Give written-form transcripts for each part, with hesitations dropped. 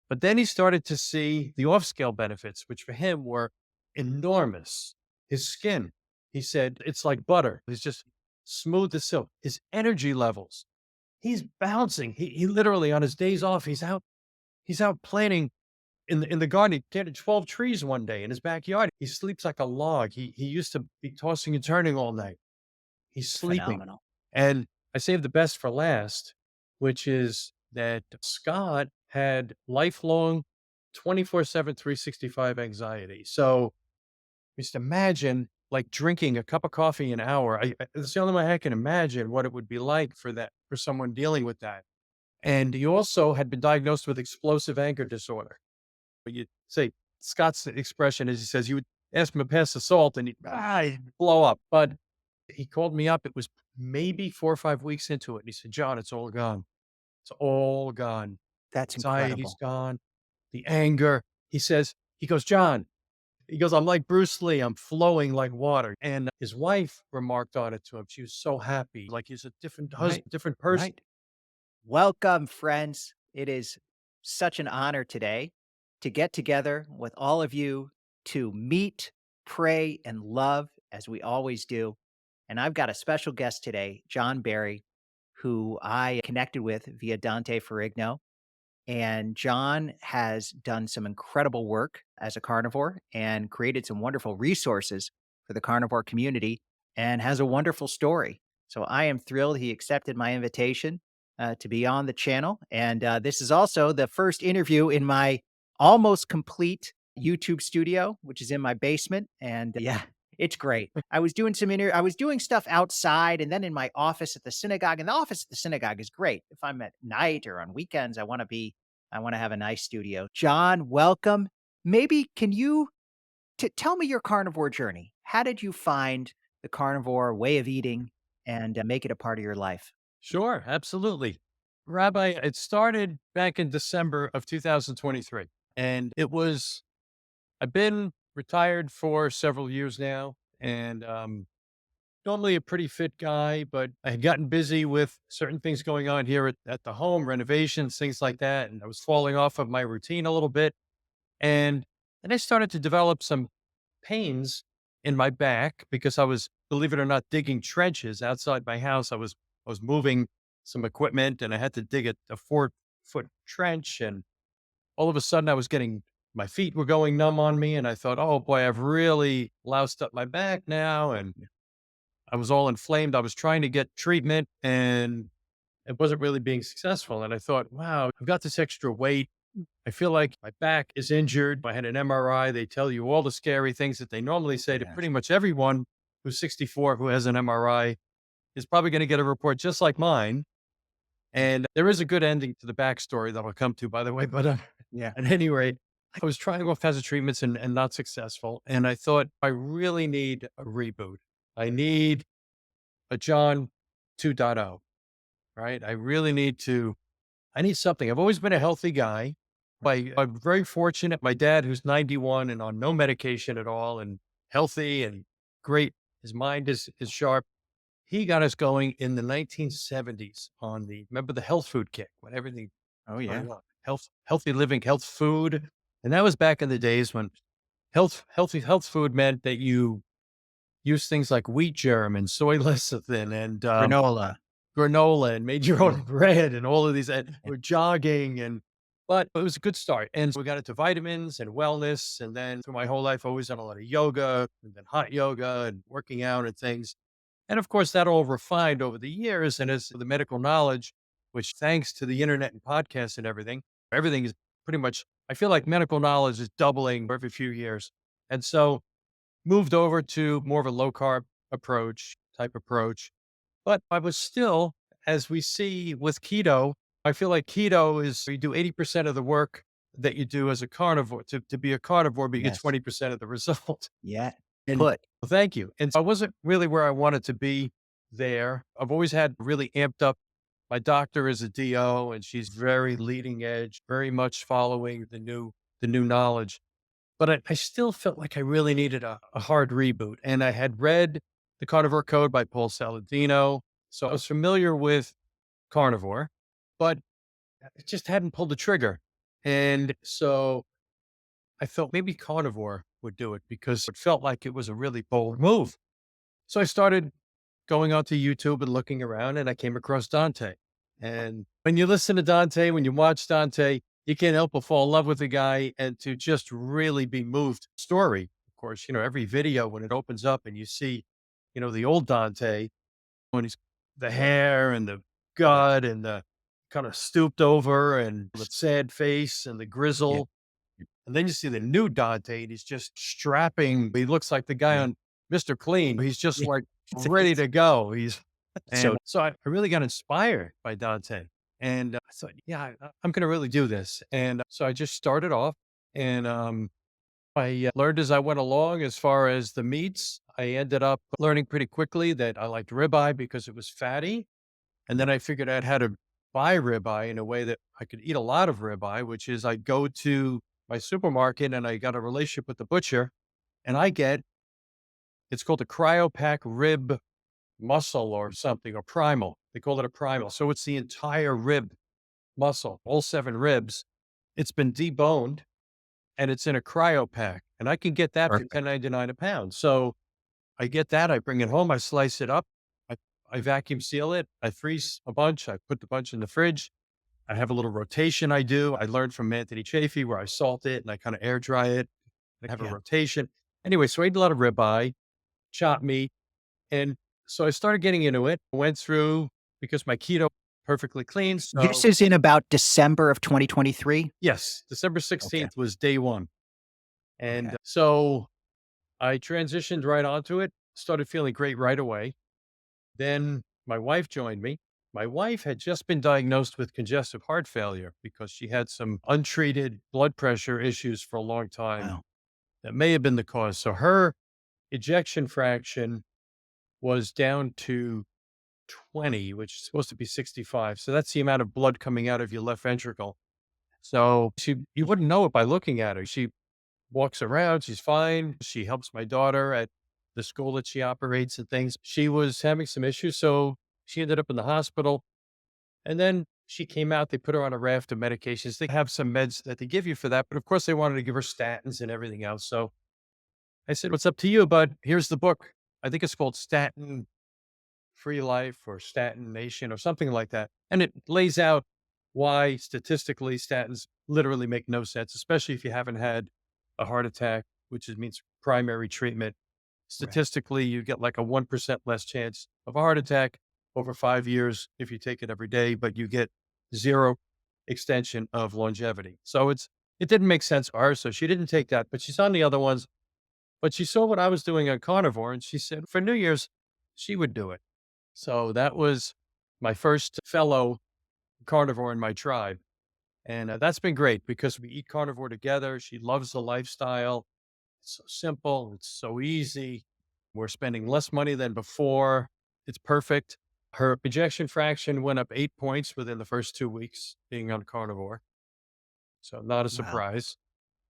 But then he started to see the off scale benefits, which for him were enormous. His skin, he said, it's like butter. It's just smooth as silk. His energy levels, he's bouncing. He literally on his days off, he's out planting in the garden. He planted 12 trees one day in his backyard. He sleeps like a log. He used to be tossing and turning all night. He's sleeping. Phenomenal. And I saved the best for last, which is that Scott had lifelong 24/7, 365 anxiety. So just imagine like drinking a cup of coffee an hour. It's the only way I can imagine what it would be like for someone dealing with that. And he also had been diagnosed with explosive anger disorder. But you say Scott's expression is he says you would ask him to pass the salt and he'd blow up. But he called me up. It was maybe 4 or 5 weeks into it. And he said, John, it's all gone. It's all gone. That's Anxiety's incredible. gone. The anger. He goes, John, he goes, I'm like Bruce Lee. I'm flowing like water. And his wife remarked on it to him. She was so happy. Like he's a different Right. husband, different person. Right. Welcome, friends. It is such an honor today to get together with all of you to meet, pray, and love as we always do. And I've got a special guest today, John Barry, who I connected with via Dante Ferrigno. And John has done some incredible work as a carnivore and created some wonderful resources for the carnivore community and has a wonderful story. So I am thrilled he accepted my invitation to be on the channel. And this is also the first interview in my almost complete YouTube studio, which is in my basement. And yeah, it's great. I was doing stuff outside and then in my office at the synagogue. And the office at the synagogue is great. If I'm at night or on weekends, I want to have a nice studio. John, welcome. Maybe can you tell me your carnivore journey? How did you find the carnivore way of eating and make it a part of your life? Sure, absolutely. Rabbi, it started back in December of 2023. And I've been retired for several years now. And normally a pretty fit guy, but I had gotten busy with certain things going on here at the home, renovations, things like that. And I was falling off of my routine a little bit. And then I started to develop some pains in my back because I was, believe it or not, digging trenches outside my house. I was moving some equipment and I had to dig a 4-foot trench. And all of a sudden my feet were going numb on me. And I thought, oh boy, I've really loused up my back now. And I was all inflamed. I was trying to get treatment and it wasn't really being successful. And I thought, wow, I've got this extra weight. I feel like my back is injured. I had an MRI. They tell you all the scary things that they normally say to Yes. pretty much everyone who's 64 who has an MRI is probably going to get a report just like mine. And there is a good ending to the backstory that I'll come to, by the way. But Yeah. at any rate, I was trying all kinds of treatments and not successful. And I thought, I really need a reboot. I need a John 2.0, right? I need something. I've always been a healthy guy. I'm very fortunate. My dad, who's 91 and on no medication at all and healthy and great, his mind is sharp. He got us going in the 1970s on remember the health food kick when everything Oh was yeah. going on, healthy living, health food. And that was back in the days when health food meant that you use things like wheat germ and soy lecithin and Granola. granola and made your Yeah. own bread and all of these and Yeah. we're jogging but it was a good start. And so we got into vitamins and wellness. And then through my whole life, I always done a lot of yoga and then hot yoga and working out and things. And of course, that all refined over the years. And as the medical knowledge, which thanks to the internet and podcasts and everything is pretty much, I feel like medical knowledge is doubling every few years. And so moved over to more of a low carb approach. But I was still, as we see with keto, I feel like keto is you do 80% of the work that you do as a carnivore to be a carnivore, but you get Yes. 20% of the result. Yeah. And Put. well, thank you. And so I wasn't really where I wanted to be there. I've always had really amped up. My doctor is a DO and she's very leading edge, very much following the new knowledge. But I still felt like I really needed a hard reboot. And I had read The Carnivore Code by Paul Saladino. So I was familiar with carnivore, but I just hadn't pulled the trigger. And so I thought maybe carnivore would do it because it felt like it was a really bold move. So I started going onto YouTube and looking around, and I came across Dante. And when you listen to Dante, when you watch Dante, you can't help but fall in love with the guy and to just really be moved. Story, of course, every video when it opens up and you see, the old Dante when he's the hair and the Yeah. gut and the kind of stooped over and the sad face and the Yeah. grizzle. And then you see the new Dante, and he's just strapping. He looks like the guy Yeah. on Mr. Clean. He's just Yeah. like ready It's to go. And so so I really got inspired by Dante. And I thought, yeah, I'm going to really do this. And so I just started off and I learned as I went along as far as the meats. I ended up learning pretty quickly that I liked ribeye because it was fatty. And then I figured out how to buy ribeye in a way that I could eat a lot of ribeye, which is I go to my supermarket and I got a relationship with the butcher and it's called a cryopack rib muscle or something or primal. They call it a primal. So it's the entire rib muscle, all 7 ribs. It's been deboned and it's in a cryopack and I can get that for perfect. 10.99 a pound. So I get that. I bring it home. I slice it up. I, I vacuum seal it. I freeze a bunch. I put the bunch in the fridge. I have a little rotation I do. I learned from Anthony Chafee where I salt it and I kind of air dry it. I have a Yeah. rotation. Anyway, so I ate a lot of ribeye, chopped meat. And so I started getting into it. Went through because my keto perfectly clean. This So is in about December of 2023? yes, December Okay. 16th was day one. And Okay. so I transitioned right onto it, started feeling great right away. Then my wife joined me. My wife had just been diagnosed with congestive heart failure because she had some untreated blood pressure issues for a long time Wow. that may have been the cause. So her ejection fraction was down to 20, which is supposed to be 65. So that's the amount of blood coming out of your left ventricle. So you wouldn't know it by looking at her. She walks around. She's fine. She helps my daughter at the school that she operates and things. She was having some issues. So she ended up in the hospital. And then she came out. They put her on a raft of medications. They have some meds that they give you for that. But of course, they wanted to give her statins and everything else. So I said, "What's up to you, bud? Here's the book. I think it's called Statin Free Life or Statin Nation or something like that. And it lays out why statistically statins literally make no sense, especially if you haven't had a heart attack, means primary treatment. Right. Statistically, you get like a 1% less chance of a heart attack over 5 years if you take it every day, but you get zero extension of longevity. So it didn't make sense for her. So she didn't take that, but she's on the other ones. But she saw what I was doing on carnivore and she said for New Year's, she would do it. So that was my first fellow carnivore in my tribe. And that's been great because we eat carnivore together. She loves the lifestyle. It's so simple. It's so easy. We're spending less money than before. It's perfect. Her ejection fraction went up 8 points within the first 2 weeks being on carnivore. So not a Wow. surprise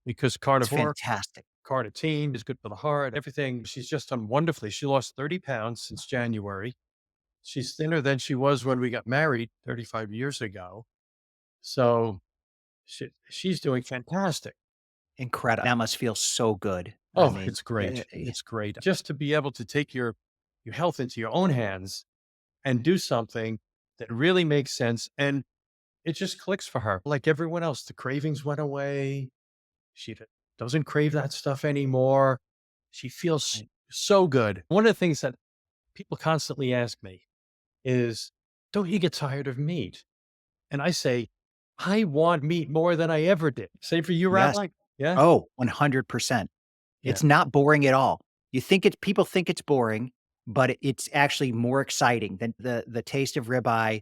because It's carnivore, fantastic. carnitine is good for the heart, everything. She's just done wonderfully. She lost 30 pounds since January. She's thinner than she was when we got married 35 years ago. So she's doing fantastic. Incredible. That must feel so good. I Oh, mean, it's great. It's great. Just to be able to take your health into your own hands and do something that really makes sense. And it just clicks for her. Like everyone else, the cravings went away. Doesn't crave that stuff anymore. She feels right. so good. One of the things that people constantly ask me is, don't you get tired of meat? And I say, I want meat more than I ever did. Same for you, Yes. Rabbi? Yeah? Oh, 100%. Yeah. It's not boring at all. You think it's people think it's boring, but it's actually more exciting than the taste of ribeye.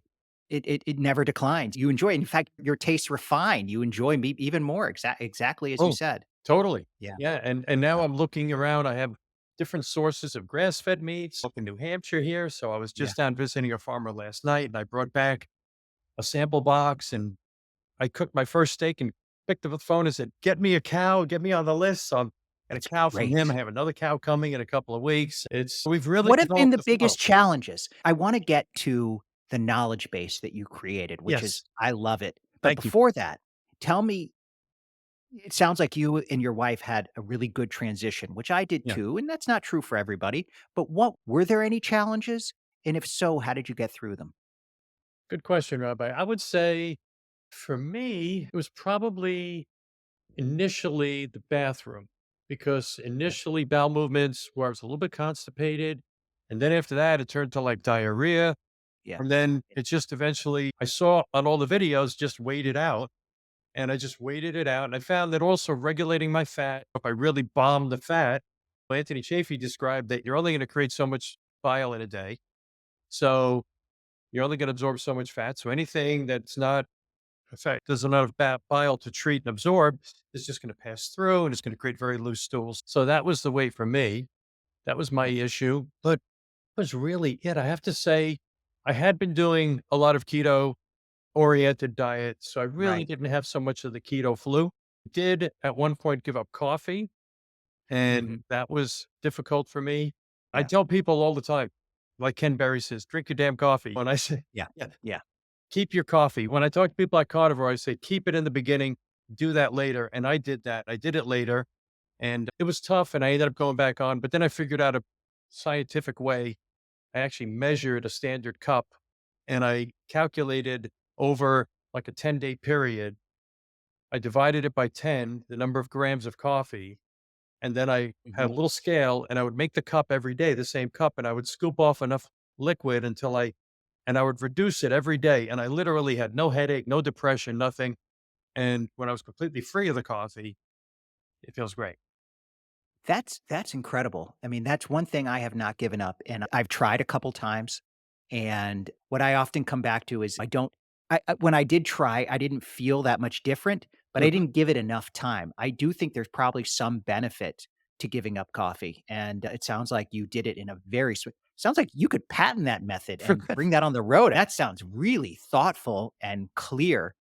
It never declines. You enjoy it. In fact, your tastes refine. You enjoy meat even more, exactly as you Oh, said. totally. Yeah. Yeah. And now Wow. I'm looking around. I have different sources of grass-fed meats up in New Hampshire here. So I was Yeah. just down visiting a farmer last night and I brought back a sample box and I cooked my first steak and picked up the phone and said, "Get me a cow, get me on the list." So I'm got a That's cow from him. I great. have another cow coming in a couple of weeks. We've really What have been developed the the flow. biggest challenges? I wanna get to the knowledge base that you created, which is Yes. I love it. But Thank you. before that, tell me It sounds like you and your wife had a really good transition, which I did Yeah. too, and that's not true for everybody. But what were there any challenges? And if so, how did you get through them? Good question, Rabbi. I would say for me, it was probably initially the bathroom because Yeah, initially bowel movements where I was a little bit constipated. And then after that, it turned to like diarrhea. yeah, And then it just eventually, I saw on all the videos, just wait it out. And I just waited it out. And I found that also regulating my fat, if I really bombed the fat, Anthony Chaffee described that you're only going to create so much bile in a day. So you're only going to absorb so much fat. So anything that's not, in fact, there's enough bile to treat and absorb is just going to pass through and it's going to create very loose stools. So that was the way for me. That was my yeah, issue. But was really it. I have to say, I had been doing a lot of keto oriented diet, so I really right. didn't have so much of the keto flu. Did at one point give up coffee, and Mhm. that was difficult for me. I Yeah, tell people all the time, like Ken Berry says, drink your damn coffee. When I say, yeah, yeah, yeah. keep your coffee. When I talk to people like Carnivore, I say, keep it in the beginning, do that later. And I did that. I did it later, and it was tough, and I ended up going back on. But then I figured out a scientific way. I actually measured a standard cup and I calculated over like a 10-day period. I divided it by 10, the number of grams of coffee. And then I had Mhm. a little scale and I would make the cup every day, the same cup. And I would scoop off enough liquid and I would reduce it every day. And I literally had no headache, no depression, nothing. And when I was completely free of the coffee, it feels great. That's incredible. I mean, that's one thing I have not given up, and I've tried a couple times, and what I often come back to is I when I did try, I didn't feel that much different, but I Mhm. didn't give it enough time. I do think there's probably some benefit to giving up coffee, and it sounds like you did it in a very sounds like you could patent that method and bring that on the road. That sounds really thoughtful and clear.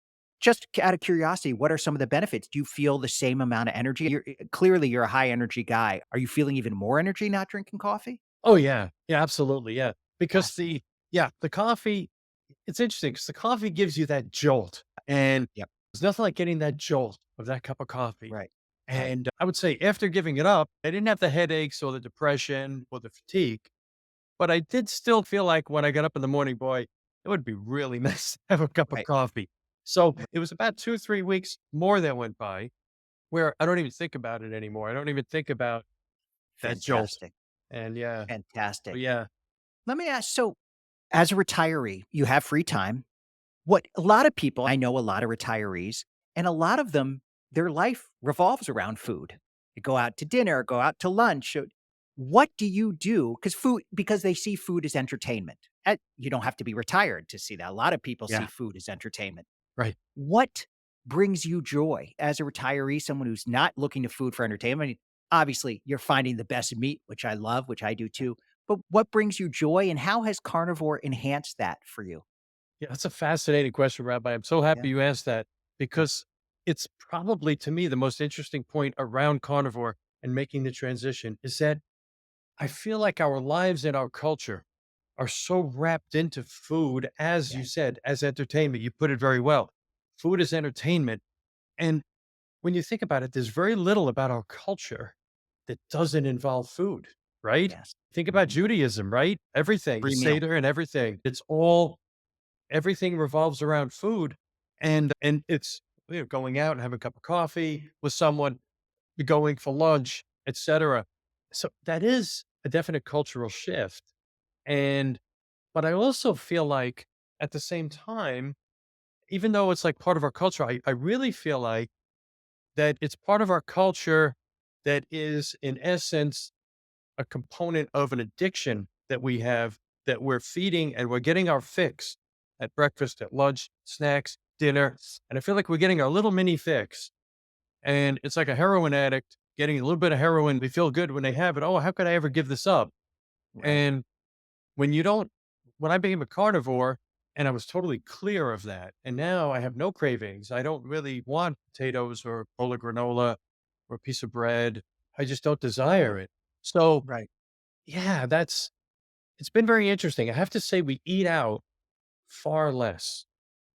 Just out of curiosity, what are some of the benefits? Do you feel the same amount of energy? Clearly, you're a high energy guy. Are you feeling even more energy not drinking coffee? Oh, yeah. Yeah, absolutely. Yeah. Because Fascinating. the coffee, it's interesting because the coffee gives you that jolt, and Yep. there's nothing like getting that jolt of that cup of coffee. Right. Right. And I would say after giving it up, I didn't have the headaches or the depression or the fatigue, but I did still feel like when I got up in the morning, boy, it would be really nice to have a cup of Right. coffee. So Right. it was about 2, 3 weeks more that went by where I don't even think about it anymore. I don't even think about that jolt. Fantastic. And yeah, but Fantastic. yeah, Let me ask, so as a retiree, you have free time. What a lot of people, I know a lot of retirees, and a lot of them, their life revolves around food. They go out to dinner, go out to lunch. What do you do? Because they see food as entertainment. You don't have to be retired to see that. A lot of people see yeah, food as entertainment. right. What brings you joy as a retiree, someone who's not looking to food for entertainment? I mean, obviously, you're finding the best meat, which I love, which I do too. But what brings you joy and how has carnivore enhanced that for you? Yeah, that's a fascinating question, Rabbi. I'm so Yeah. happy you asked that Yeah. because it's probably to me the most interesting point around carnivore and making the transition is that I feel like our lives and our culture are so wrapped into food, as you Yes. said, as entertainment. You put it very well. Food is entertainment. And when you think about it, there's very little about our culture that doesn't involve food, right? Yes. Think about Mhm. Judaism, right? Everything, the Free meal. Seder and everything. It's all everything revolves around food, and it's, going out and having a cup of coffee with someone, going for lunch, etc. So that is a definite cultural shift, and but I also feel like at the same time, even though it's like part of our culture, I really feel like that it's part of our culture that is in essence a component of an addiction that we have, that we're feeding and we're getting our fix at breakfast, at lunch, snacks, dinner. And I feel like we're getting our little mini fix. And it's like a heroin addict getting a little bit of heroin. They feel good when they have it. Oh, how could I ever give this up? Right. And when you don't, when I became a carnivore and I was totally clear of that, and now I have no cravings. I don't really want potatoes or bowl of granola or a piece of bread. I just don't desire it. So, Right. yeah, it's been very interesting. I have to say we eat out far less,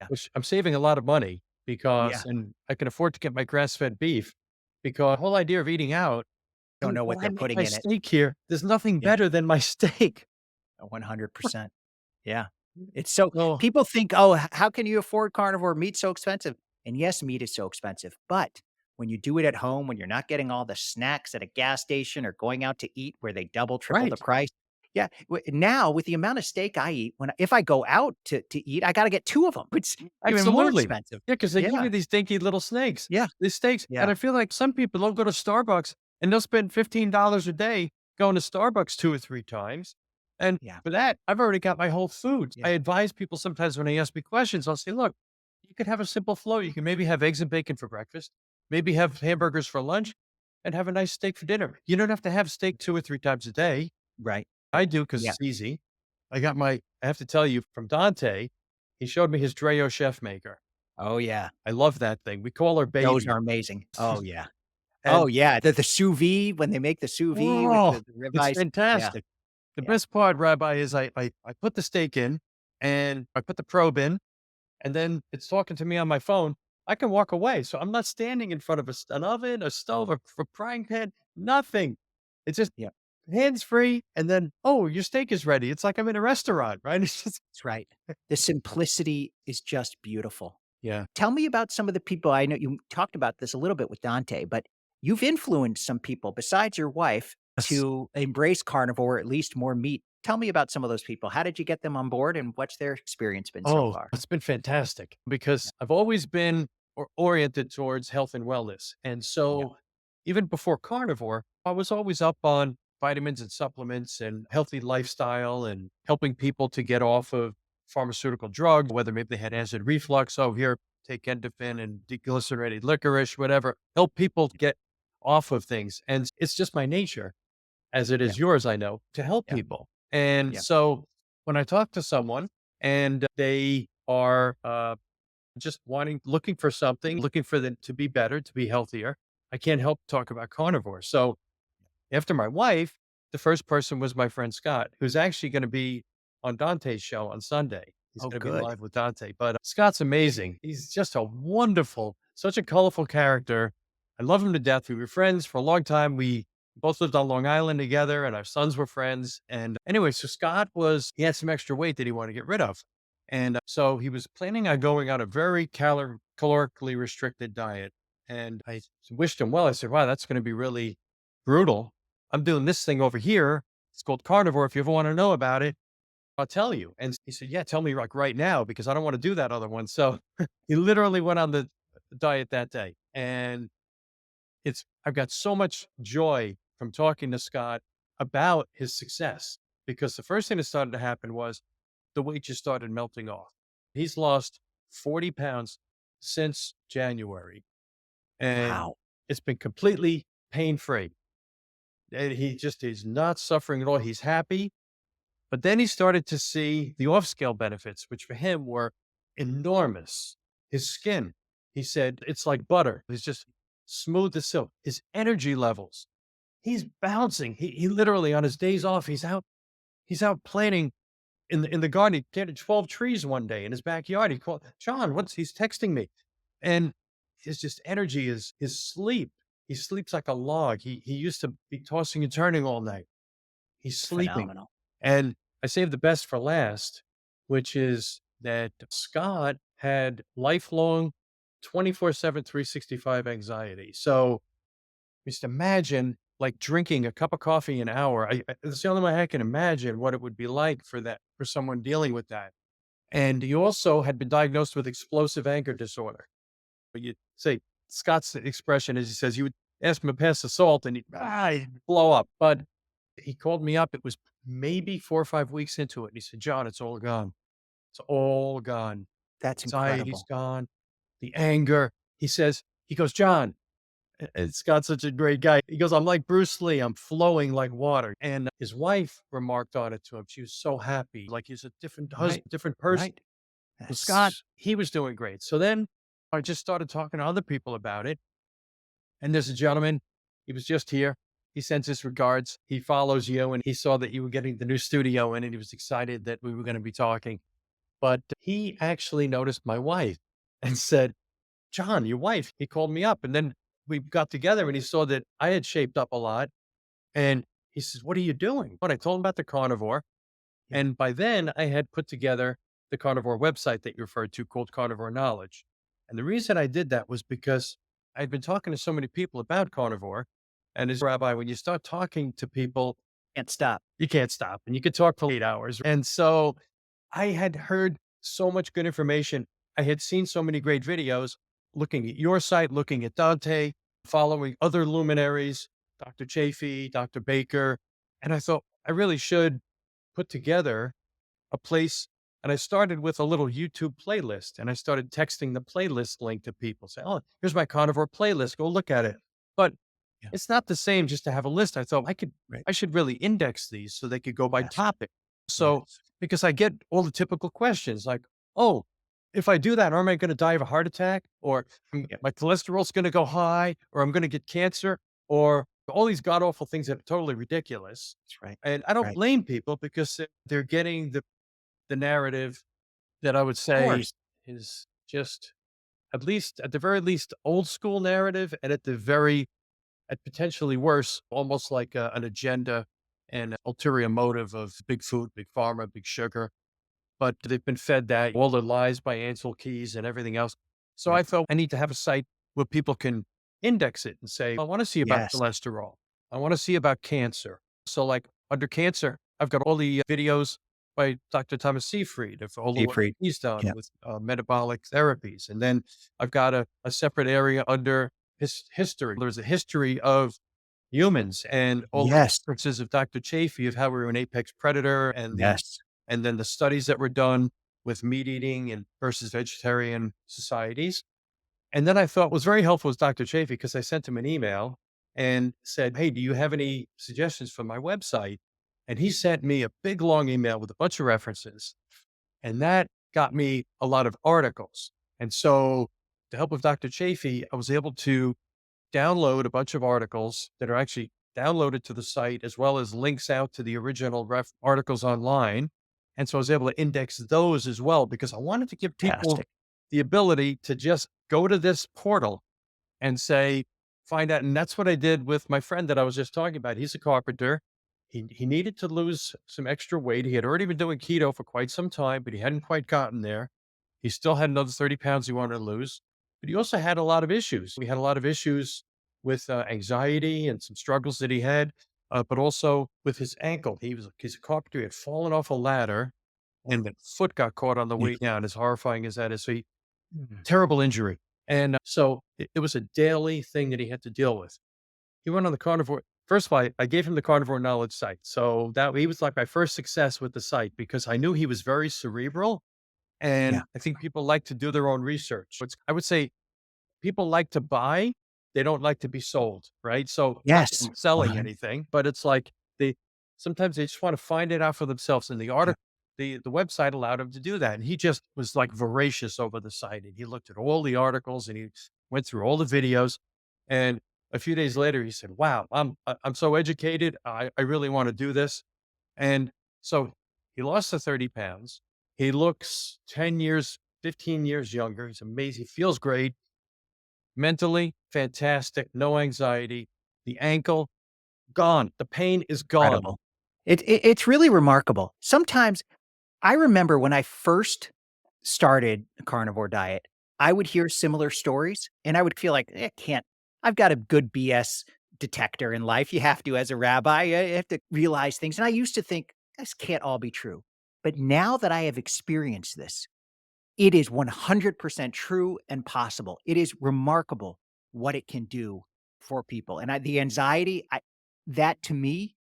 Yeah. which I'm saving a lot of money. Yeah. and I can afford to get my grass-fed beef because the whole idea of eating out, Don't know when what I they're make putting my in it. steak here, there's nothing Yeah. better than my steak. 100%. Yeah. It's so Oh, people think, "Oh, how can you afford carnivore? Meat's so expensive." And yes, meat is so expensive, but when you do it at home, when you're not getting all the snacks at a gas station or going out to eat where they double, triple the right. price. Yeah, now with the amount of steak I eat, if I go out to eat, I gotta get 2 of them. It's even more Absolutely. expensive. Yeah, because they give Yeah, you these dinky little snakes, yeah, these steaks, and yeah, I feel like some people don't go to Starbucks, and they'll spend $15 a day going to Starbucks 2 or 3 times, and yeah, for that, I've already got my whole foods. I yeah, advise people sometimes when they ask me questions, I'll say, "Look, you could have a simple flow. You can maybe have eggs and bacon for breakfast, maybe have hamburgers for lunch, and have a nice steak for dinner. You don't have to have steak 2 or 3 times a day." right. I do because Yeah. it's easy. I have to tell you from Dante, he showed me his Dreo chef maker. Oh, yeah. I love that thing. We call her Those baby. are amazing. Oh, yeah. Oh, And yeah, the sous vide, when they make the sous vide with oh, the it's ribeyes. Yeah, fantastic. The yeah, best part, Rabbi, is I put the steak in and I put the probe in, and then it's talking to me on my phone. I can walk away. So I'm not standing in front of an oven, a stove, a frying pan, nothing. It's just yeah, hands free. And then, oh, your steak is ready. It's like I'm in a restaurant, right? It's just, that's right. The simplicity is just beautiful. yeah. Tell me about some of the people. I know you talked about this a little bit with Dante, but you've influenced some people besides your wife Yes. to embrace carnivore, at least more meat. Tell me about some of those people. How did you get them on board, and what's their experience been so Oh, far? it's been fantastic Yeah. because I've always been oriented towards health and wellness. And Yeah. so even before carnivore, I was always up on vitamins and supplements and healthy lifestyle and helping people to get off of pharmaceutical drugs, whether maybe they had acid reflux. Oh, here, take endorphin and deglycerated licorice, whatever, help people get off of things. And it's just my nature, as it Yeah. is yours, I know, to help Yeah. people. And Yeah. so when I talk to someone and they are just looking for something, looking for them to be better, to be healthier, I can't help talk about carnivore. So after my wife, the first person was my friend Scott, who's actually going to be on Dante's show on Sunday. He's Oh, going to be good. live with Dante. But Scott's amazing. He's just a wonderful, such a colorful character. I love him to death. We were friends for a long time. We both lived on Long Island together, and our sons were friends. And anyway, so he had some extra weight that he wanted to get rid of. And so he was planning on going on a very calorically restricted diet. And I wished him well. I said, wow, that's going to be really brutal. I'm doing this thing over here. It's called carnivore. If you ever want to know about it, I'll tell you. And he said, yeah, tell me like right now because I don't want to do that other one. So he literally went on the diet that day. And I've got so much joy from talking to Scott about his success because the first thing that started to happen was the weight just started melting off. He's lost 40 pounds since January and Wow. it's been completely pain free. And he just is not suffering at all. He's happy. But then he started to see the off scale benefits, which for him were enormous. His skin, he said, it's like butter. It's just smooth as silk. His energy levels, he's bouncing. He literally on his days off, he's out planting in the garden. He planted 12 trees one day in his backyard. He called John, he's texting me. And his just energy is his sleep. He sleeps like a log. He used to be tossing and turning all night. He's sleeping. Phenomenal. And I saved the best for last, which is that Scott had lifelong 24/7, 365 anxiety. So just imagine like drinking a cup of coffee an hour. It's the only way I can imagine what it would be like for someone dealing with that. And he also had been diagnosed with explosive anger disorder. But you say Scott's expression is he says you would ask him to pass the salt and he'd blow up. But he called me up. It was maybe 4 or 5 weeks into it. And he said, John, it's all gone. It's all gone. That's Anxiety's incredible. gone. The anger. He goes, John, and Scott's such a great guy. He goes, I'm like Bruce Lee. I'm flowing like water. And his wife remarked on it to him. She was so happy. Like he's a different husband, Right. different person. Right. Well, Scott, That's he was doing great. So then I just started talking to other people about it. And there's a gentleman, he was just here. He sends his regards. He follows you and he saw that you were getting the new studio in and he was excited that we were going to be talking. But he actually noticed my wife and said, John, your wife, he called me up and then we got together and he saw that I had shaped up a lot. And he says, "What are you doing?" But I told him about the carnivore. Yeah. And by then I had put together the carnivore website that you referred to called Carnivore Knowledge. And the reason I did that was because I'd been talking to so many people about carnivore. And as a rabbi, when you start talking to people, Can't stop. you can't stop and you could talk for 8 hours. And so I had heard so much good information. I had seen so many great videos looking at your site, looking at Dante, following other luminaries, Dr. Chafee, Dr. Baker. And I thought I really should put together a place. And I started with a little YouTube playlist and I started texting the playlist link to people, say, "Oh, here's my carnivore playlist. Go look at it." But Yeah. it's not the same just to have a list. I thought Right. I should really index these so they could go by Yes. topic. So, Yes. because I get all the typical questions like, "Oh, if I do that, aren't I going to die of a heart attack? Or Yep. my cholesterol's going to go high? Or I'm going to get cancer? Or all these god awful things that are totally ridiculous." That's right. And I don't Right. blame people because they're getting the narrative that I would Of say course. is just at the very least, old school narrative, and at potentially worse, almost like an agenda and ulterior motive of big food, big pharma, big sugar. But they've been fed that all the lies by Ansel Keys and everything else. So Yep. I felt I need to have a site where people can index it and say, I want to see about Yes. cholesterol. I want to see about cancer. So, like under cancer, I've got all the videos by Dr. Thomas Seyfried of all the work Siegfried. he's done Yep. with metabolic therapies. And then I've got a separate area under his history. There's a history of humans and all the Yes. references of Dr. Chafee of how we were an apex predator Yes. and then the studies that were done with meat eating and versus vegetarian societies. And then I thought was very helpful was Dr. Chafee because I sent him an email and said, "Hey, do you have any suggestions for my website?" And he sent me a big long email with a bunch of references. And that got me a lot of articles. And so, to help with Dr. Chafee, I was able to download a bunch of articles that are actually downloaded to the site, as well as links out to the original articles online. And so I was able to index those as well because I wanted to give people Fantastic. the ability to just go to this portal and say, find out. And that's what I did with my friend that I was just talking about. He's a carpenter. He needed to lose some extra weight. He had already been doing keto for quite some time, but he hadn't quite gotten there. He still had another 30 pounds he wanted to lose, but he also had a lot of issues. We had a lot of issues with anxiety and some struggles that he had, but also with his ankle. He's a carpenter. He had fallen off a ladder and the foot got caught on the Yeah. way down, as horrifying as that is. So Mhm. terrible injury. And so it was a daily thing that he had to deal with. He went on the carnivore. First of all, I gave him the carnivore knowledge site. So that he was like my first success with the site because I knew he was very cerebral. Yeah. And I think people like to do their own research. I would say people like to buy, they don't like to be sold, right? So not that Yes. I'm selling 100. anything, but it's like they sometimes they just want to find it out for themselves. And the Yeah. article, the website allowed him to do that. And he just was like voracious over the site. And he looked at all the articles and he went through all the videos. And a few days later, he said, "Wow, I'm so educated. I really want to do this." And so he lost the 30 pounds. He looks 10 years, 15 years younger. He's amazing. He feels great. Mentally, fantastic. No anxiety. The ankle, gone. The pain is gone. Incredible. It's really remarkable. Sometimes I remember when I first started a carnivore diet, I would hear similar stories and I would feel like, can't I've got a good BS detector in life. You have to as a rabbi, you have to realize things. And I used to think this can't all be true. But now that I have experienced this, it is 100% true and possible. It is remarkable what it can do for people. And the anxiety, that to me,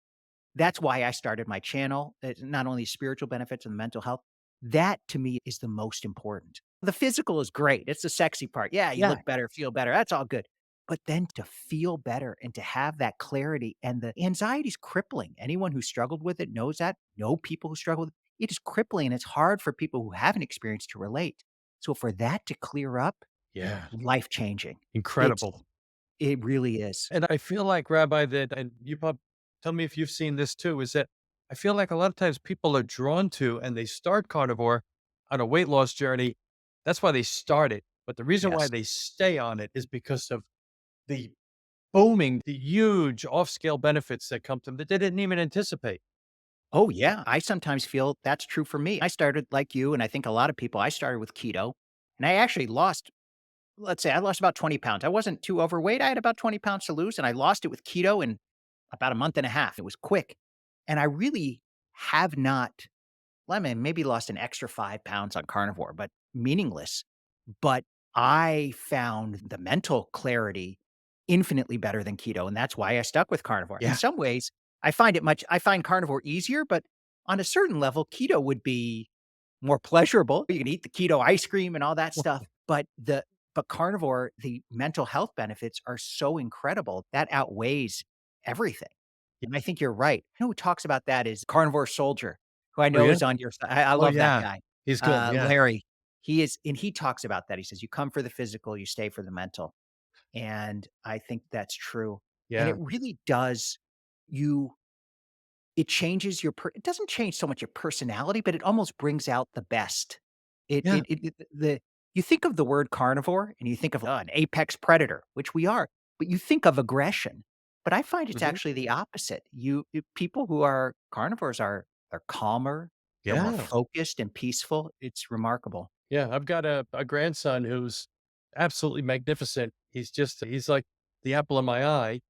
that's why I started my channel. It's not only spiritual benefits and mental health, that to me is the most important. The physical is great. It's the sexy part. Yeah, you Yeah. look better, feel better. That's all good. But then to feel better and to have that clarity and the anxiety is crippling. Anyone who struggled with it knows that. Know people who struggle with it. It is crippling and it's hard for people who haven't experienced to relate. So for that to clear up, Yeah. life changing. It's Incredible. it really is. And I feel like, Rabbi, that, and you probably tell me if you've seen this too, is that I feel like a lot of times people are drawn to and they start carnivore on a weight loss journey. That's why they started. But the reason why Yes. they stay on it is because of the booming, the huge off scale benefits that come to them that they didn't even anticipate. Oh, yeah. I sometimes feel that's true for me. I started like you, and I think a lot of people, I started with keto, and I actually lost, let's say I lost about 20 pounds. I wasn't too overweight. I had about 20 pounds to lose, and I lost it with keto in about a month and a half. It was quick. And I really have not, well, I mean, maybe lost an extra 5 pounds on carnivore, but meaningless. But I found the mental clarity infinitely better than keto, and that's why I stuck with carnivore. In Yeah. some ways, I find carnivore easier, but on a certain level, keto would be more pleasurable. You can eat the keto ice cream and all that stuff, but carnivore, the mental health benefits are so incredible, that outweighs everything. And I think you're right. You know who talks about that is Carnivore Soldier, who I Oh, know yeah? is on your side. I Oh, love that yeah. guy. He's good. Yeah. Larry, he is and he talks about that. He says, "You come for the physical, you stay for the mental." And I think that's true. And Yeah. it really does you it changes your it doesn't change so much your personality, but it almost brings out the best. Yeah. The you think of the word carnivore and you think of, an apex predator, which we are, but you think of aggression. But I find it's Mhm. actually the opposite. People who are carnivores are calmer, they're more Yeah. focused and peaceful. It's remarkable. Yeah. I've got a grandson who's absolutely magnificent. He's like the apple of my eye,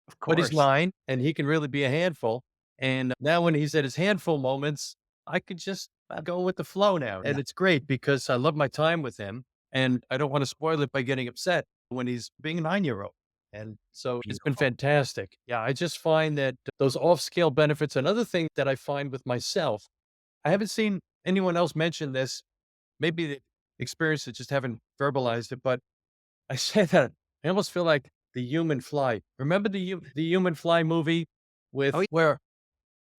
Of but he's course. 9 and he can really be a handful. And now when he's at his handful moments, I could just go with the flow now. Yeah, And it's great because I love my time with him and I don't want to spoil it by getting upset when he's being a 9-year-old. And so it's been beautiful. fantastic. Yeah. I just find that those off scale benefits, another thing that I find with myself, I haven't seen anyone else mention this. Maybe they experienced it, just haven't verbalized it, but I say that I almost feel like the human fly. Remember the human fly movie Oh, with where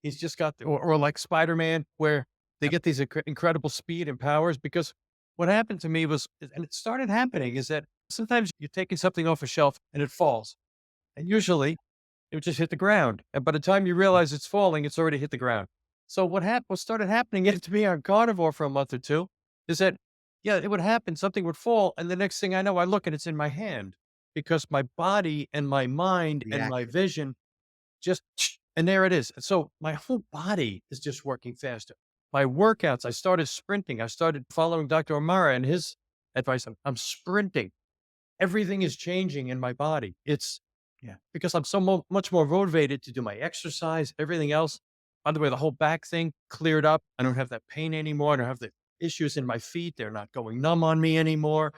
he's just got or like Spider-Man where they yeah. get these incredible speed and powers because what happened to me was and it started happening is that sometimes you're taking something off a shelf and it falls. And usually it would just hit the ground. And by the time you realize it's falling, it's already hit the ground. So what started happening to me on carnivore for a month or two is that, yeah, it would happen. Something would fall. And the next thing I know, I look and it's in my hand because my body and my mind and my Reactive. vision just, and there it is. And so my whole body is just working faster. My workouts, I started sprinting. I started following Dr. Amara and his advice. I'm sprinting. Everything is changing in my body. It's Yeah. because I'm so much more motivated to do my exercise, everything else. By the way, the whole back thing cleared up. I don't have that pain anymore. I don't have the issues in my feet. They're not going numb on me anymore.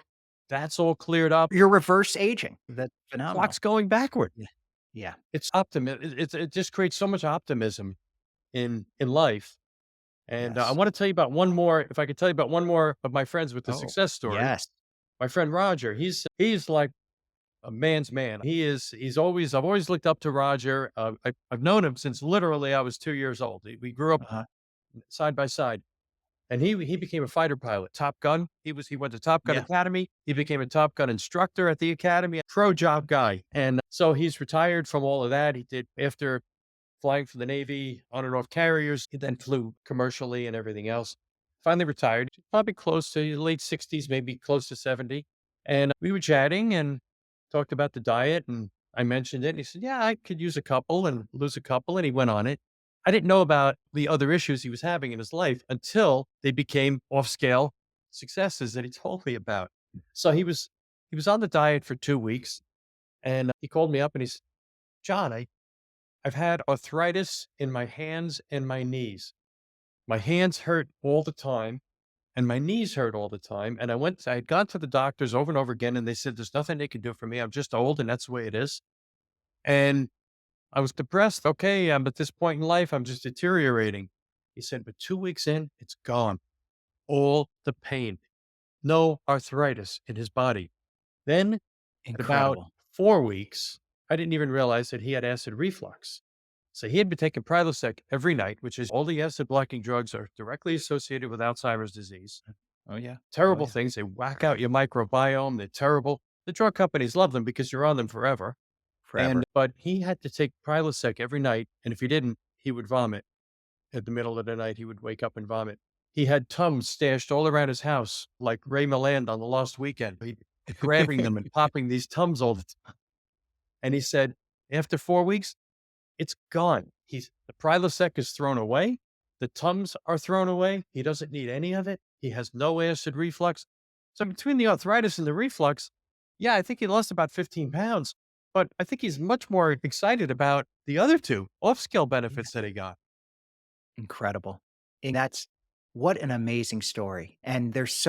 That's all cleared up. You're reverse aging. That's Clock's phenomenal. going backward. Yeah. Yeah. It's it just creates so much optimism in life. And I Yes. want to tell you about one more. If I could tell you about one more of my friends with the Oh, success story, yes. my friend Roger. He's like a man's man. I've always looked up to Roger. I've known him since literally I was 2 years old. We grew up Uh-huh. side by side. And he became a fighter pilot, Top Gun. He went to Top Gun Yeah. Academy. He became a Top Gun instructor at the academy, pro job guy. And so he's retired from all of that. He did after flying for the Navy on and off carriers. He then flew commercially and everything else. Finally retired, probably close to late 60s, maybe close to 70. And we were chatting and talked about the diet. And I mentioned it. And he said, yeah, I could use a couple and lose a couple. And he went on it. I didn't know about the other issues he was having in his life until they became off scale successes that he told me about. So he was on the diet for 2 weeks and he called me up and he said, John, I've had arthritis in my hands and my knees. My hands hurt all the time and my knees hurt all the time. And I had gone to the doctors over and over again and they said, there's nothing they can do for me. I'm just old and that's the way it is. And I was depressed. Okay. I'm at this point in life. I'm just deteriorating. He said, but 2 weeks in, it's gone. All the pain, no arthritis in his body. Then at about Incredible. 4 weeks, I didn't even realize that he had acid reflux. So he had been taking Prilosec every night, which is all the acid blocking drugs are directly associated with Alzheimer's disease. Oh, yeah. Oh, Terrible yeah. things. They whack out your microbiome. They're terrible. The drug companies love them because you're on them forever. Forever. But he had to take Prilosec every night. And if he didn't, he would vomit. At the middle of the night, he would wake up and vomit. he had Tums stashed all around his house, like Ray Milland on The Lost Weekend. He grabbing them and popping these Tums all the time. And he said, after 4 weeks, it's gone. The Prilosec is thrown away. The Tums are thrown away. He doesn't need any of it. He has no acid reflux. So between the arthritis and the reflux, yeah, I think he lost about 15 pounds, but I think he's much more excited about the other two off scale benefits that he got. Incredible. And that's what an amazing story. And there's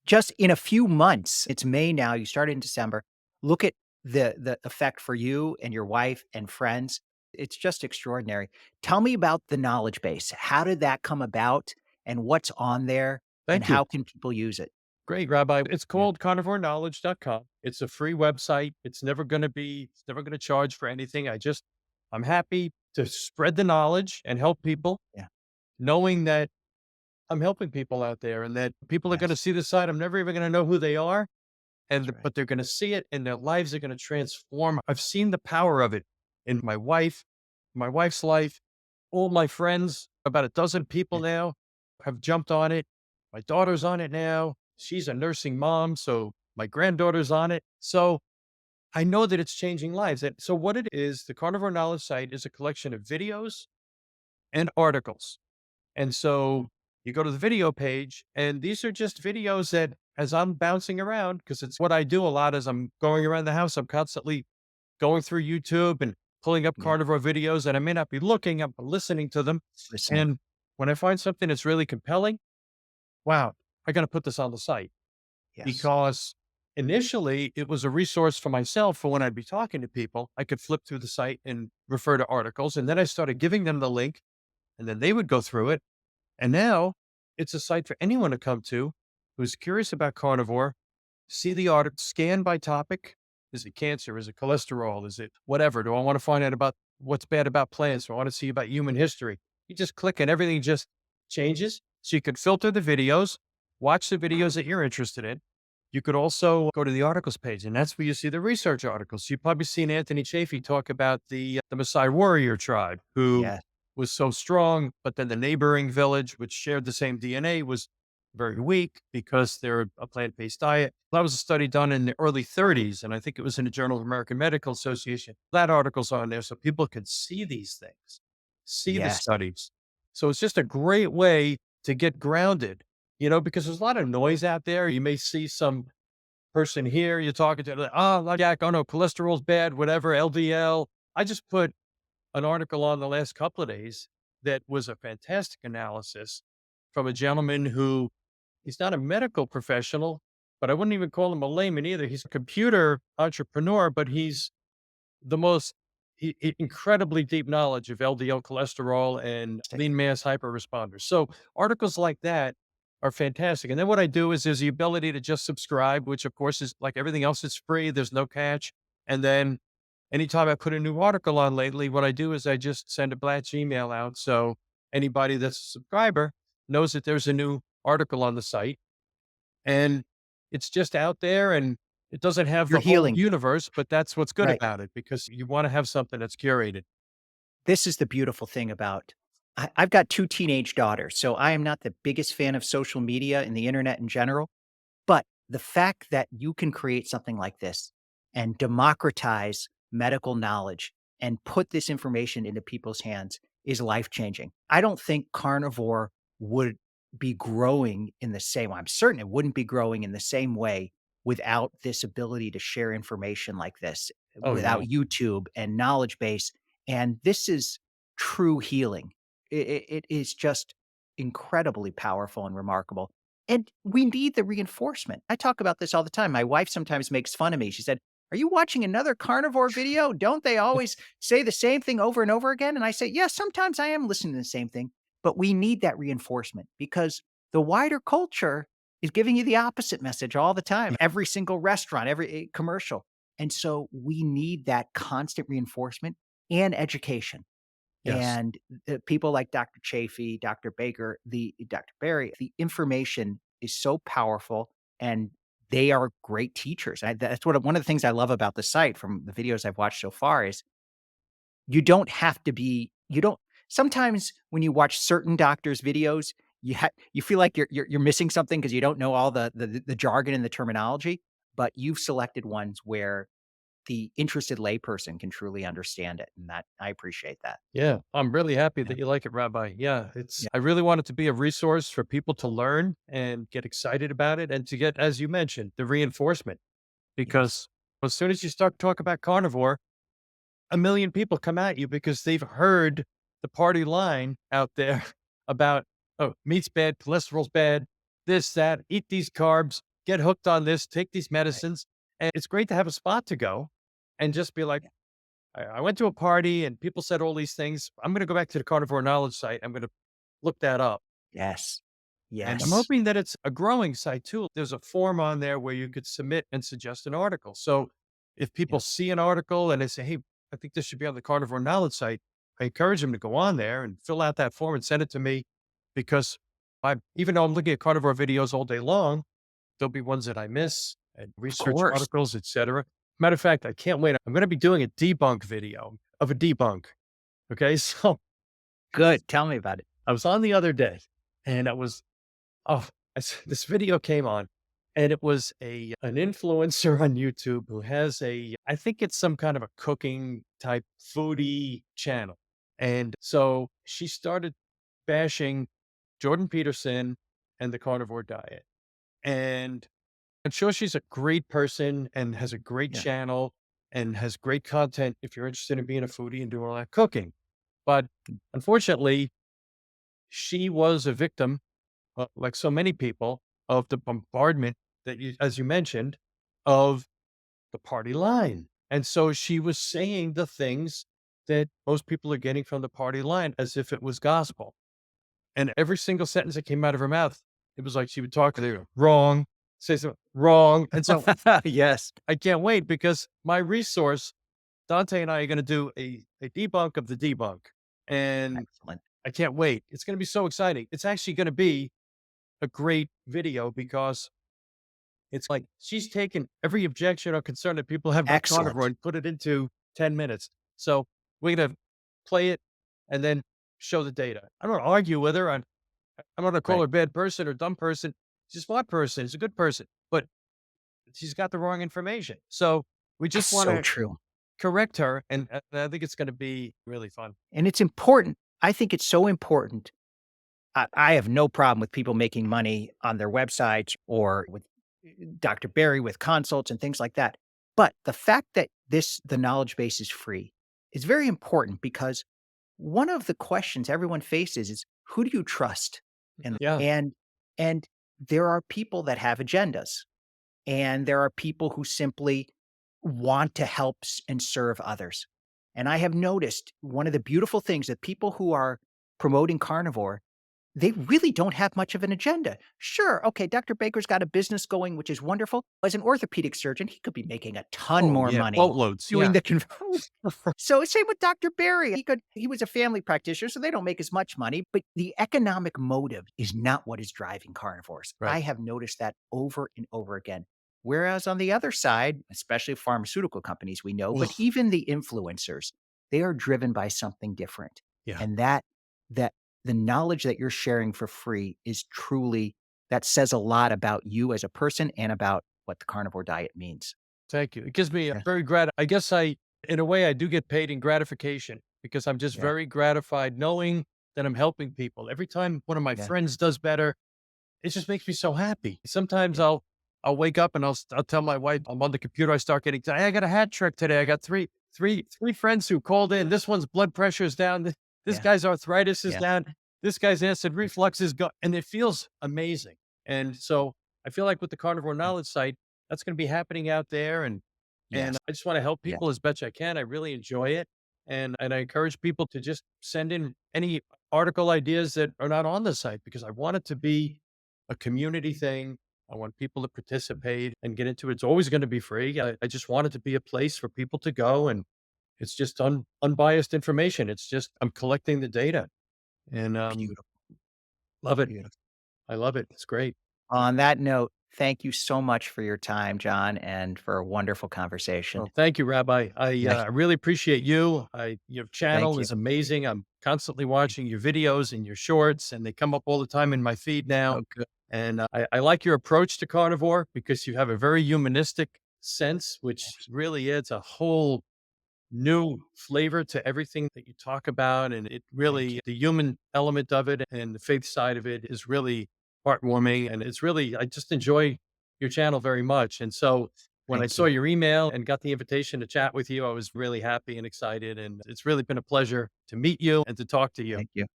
just in a few months, it's May now, you started in December. Look at the effect for you and your wife and friends. It's just extraordinary. Tell me about the knowledge base. How did that come about and what's on there and Thank you. how can people use it? Great, Rabbi. It's Yeah. called carnivoreknowledge.com. It's a free website. It's never going to charge for anything. I'm happy to spread the knowledge and help people, Yeah. knowing that I'm helping people out there and that people are going to Yes. see the site. I'm never even going to know who they are, That's right. but they're going to see it and their lives are going to transform. I've seen the power of it in my wife's life, all my friends, about a dozen people Yeah. now have jumped on it. My daughter's on it now. She's a nursing mom, so my granddaughter's on it. So I know that it's changing lives. And so what it is, the Carnivore Knowledge site is a collection of videos and articles. And so you go to the video page, and these are just videos that as I'm bouncing around, because it's what I do a lot as I'm going around the house, I'm constantly going through YouTube and pulling up Yeah. carnivore videos, and I may not be looking, I'm listening to them. Listening. And when I find something that's really compelling, wow, I got to put this on the site Yes. because initially it was a resource for myself for when I'd be talking to people. I could flip through the site and refer to articles. And then I started giving them the link and then they would go through it. And now it's a site for anyone to come to who's curious about carnivore, see the article, scan by topic. Is it cancer? Is it cholesterol? Is it whatever? Do I want to find out about what's bad about plants? Do I want to see about human history? You just click and everything just changes. So you could filter the videos, watch the videos that you're interested in. You could also go to the articles page, and that's where you see the research articles. You've probably seen Anthony Chafee talk about the Maasai warrior tribe who Yes. was so strong, but then the neighboring village, which shared the same DNA, was very weak because they're a plant-based diet. That was a study done in the early 30s, and I think it was in the Journal of American Medical Association. That article's on there so people could see these things, see the Yes. studies. So it's just a great way to get grounded, because there's a lot of noise out there. You may see some person here you're talking to, like, oh, Jack, oh no, cholesterol's bad, whatever, LDL. I just put an article on the last couple of days that was a fantastic analysis from a gentleman who he's not a medical professional, but I wouldn't even call him a layman either. He's a computer entrepreneur, but he's the most incredibly deep knowledge of LDL cholesterol and Stick. lean mass hyperresponders. So articles like that are fantastic. And then what I do is there's the ability to just subscribe, which of course is like everything else, it's free. There's no catch. And then anytime I put a new article on lately, what I do is I just send a batch email out. So anybody that's a subscriber knows that there's a new article on the site and it's just out there and it doesn't have You're the whole healing. universe, but that's what's good Right. about it because you want to have something that's curated. This is the beautiful thing about I've got 2 teenage daughters, so I am not the biggest fan of social media and the internet in general, but the fact that you can create something like this and democratize medical knowledge and put this information into people's hands is life-changing. I don't think carnivore would be growing in the same way. I'm certain it wouldn't be growing in the same way without this ability to share information like this, Oh, without no. YouTube and knowledge base, and this is true healing. It is just incredibly powerful and remarkable. And we need the reinforcement. I talk about this all the time. My wife sometimes makes fun of me. She said, "Are you watching another carnivore video? Don't they always say the same thing over and over again?" And I say, "Yeah, sometimes I am listening to the same thing, but we need that reinforcement because the wider culture is giving you the opposite message all the time. Yeah. Every single restaurant, every commercial. And so we need that constant reinforcement and education. Yes. And people like Dr. Chafee, Dr. Baker, the Dr. Berry, the information is so powerful and they are great teachers. That's one of the things I love about the site from the videos I've watched so far is you don't have to be, you don't, sometimes when you watch certain doctors' videos, you feel like you're missing something because you don't know all the jargon and the terminology, but you've selected ones where the interested layperson can truly understand it, and that I appreciate that. Yeah, I'm really happy Yeah, that you like it, Rabbi. Yeah, it's yeah, I really want it to be a resource for people to learn and get excited about it and to get, as you mentioned, the reinforcement. yes. Because as soon as you start talking about carnivore, a million people come at you because they've heard the party line out there about, oh, meat's bad, cholesterol's bad, this, that, eat these carbs, get hooked on this, take these Right. medicines. And it's great to have a spot to go and just be like, Yeah. I went to a party and people said all these things. I'm going to go back to the carnivore knowledge site. I'm going to look that up. Yes. And I'm Yes. hoping that it's a growing site too. There's a form on there where you could submit and suggest an article. So if people Yeah. see an article and they say, hey, I think this should be on the carnivore knowledge site, I encourage them to go on there and fill out that form and send it to me because even though I'm looking at carnivore videos all day long, there'll be ones that I miss and Of research course. articles, etc. Matter of fact, I can't wait. I'm going to be doing a debunk video of a debunk. Okay. So Good. Tell me about it. I was on the other day and I was oh, this video came on, and it was an influencer on YouTube who has I think it's some kind of a cooking type foodie channel, and so she started bashing Jordan Peterson and the carnivore diet, and I'm sure she's a great person and has a great Yeah. channel and has great content if you're interested in being a foodie and doing all that cooking, but unfortunately, she was a victim like so many people, of the bombardment that as you mentioned, of the party line. And so she was saying the things that most people are getting from the party line as if it was gospel. And every single sentence that came out of her mouth, it was like she would talk, they go, wrong, say something wrong. And so Yes. I can't wait because my resource, Dante and I are going to do a debunk of the debunk. And Excellent. I can't wait. It's going to be so exciting. It's actually going to be a great video because it's like she's taken every objection or concern that people have about carnivore Excellent. and put it into 10 minutes. So we're going to play it and then show the data. I'm not argue with her. I'm not going to call Right. her a bad person or dumb person. She's a smart person. She's a good person, but she's got the wrong information. So we just want So to true. correct her. And I think it's going to be really fun. And it's important. I think it's so important. I have no problem with people making money on their websites or with Dr. Barry with consults and things like that. But the fact that the knowledge base is free is very important because one of the questions everyone faces is who do you trust? And Yeah. and and there are people that have agendas. And there are people who simply want to help and serve others. And I have noticed one of the beautiful things that people who are promoting carnivore, they really don't have much of an agenda. Sure, okay, Dr. Baker's got a business going, which is wonderful. As an orthopedic surgeon, he could be making a ton Oh, more yeah. money Boatloads. doing Yeah. the so same with Dr. Barry. He was a family practitioner, so they don't make as much money, but the economic motive is not what is driving carnivores. Right. I have noticed that over and over again. Whereas on the other side, especially pharmaceutical companies we know, but Ugh. even the influencers, they are driven by something different. Yeah. And that the knowledge that you're sharing for free is truly that says a lot about you as a person and about what the carnivore diet means. Thank you. It gives me a Yes. very I guess in a way, I do get paid in gratification because I'm just Yeah. very gratified knowing that I'm helping people. Every time one of my Yeah. friends does better, it just makes me so happy. Sometimes Yeah. I'll wake up and I'll tell my wife I'm on the computer. I start getting, hey, I got a hat trick today. I got three friends who called in. This one's blood pressure is down. This Yeah. guy's arthritis is Yeah. down. This guy's acid reflux is gone, and it feels amazing. And so I feel like with the carnivore Yeah. knowledge site, that's going to be happening out there, and Yes. I just want to help Yeah. people as best I can. I really enjoy it. And I encourage people to just send in any article ideas that are not on the site because I want it to be a community thing. I want people to participate and get into it. It's always going to be free. I just want it to be a place for people to go and it's just unbiased information. It's just I'm collecting the data and Beautiful. love it. Beautiful. I love it. It's great. On that note, thank you so much for your time, John, and for a wonderful conversation. Well, thank you, Rabbi. Yeah. I really appreciate you. Your Thank channel you. is amazing. I'm constantly watching your videos and your shorts, and they come up all the time in my feed now. Oh, good. And I like your approach to carnivore because you have a very humanistic sense, which really adds a whole new flavor to everything that you talk about. And it Thank really, you. the human element of it and the faith side of it is really heartwarming. And it's really, I just enjoy your channel very much. And so when I Thank saw you. your email and got the invitation to chat with you, I was really happy and excited. And it's really been a pleasure to meet you and to talk to you. Thank you.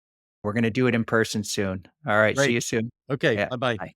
We're gonna do it in person soon. All right. See Great. you soon. Okay. Yeah. Bye bye. Bye.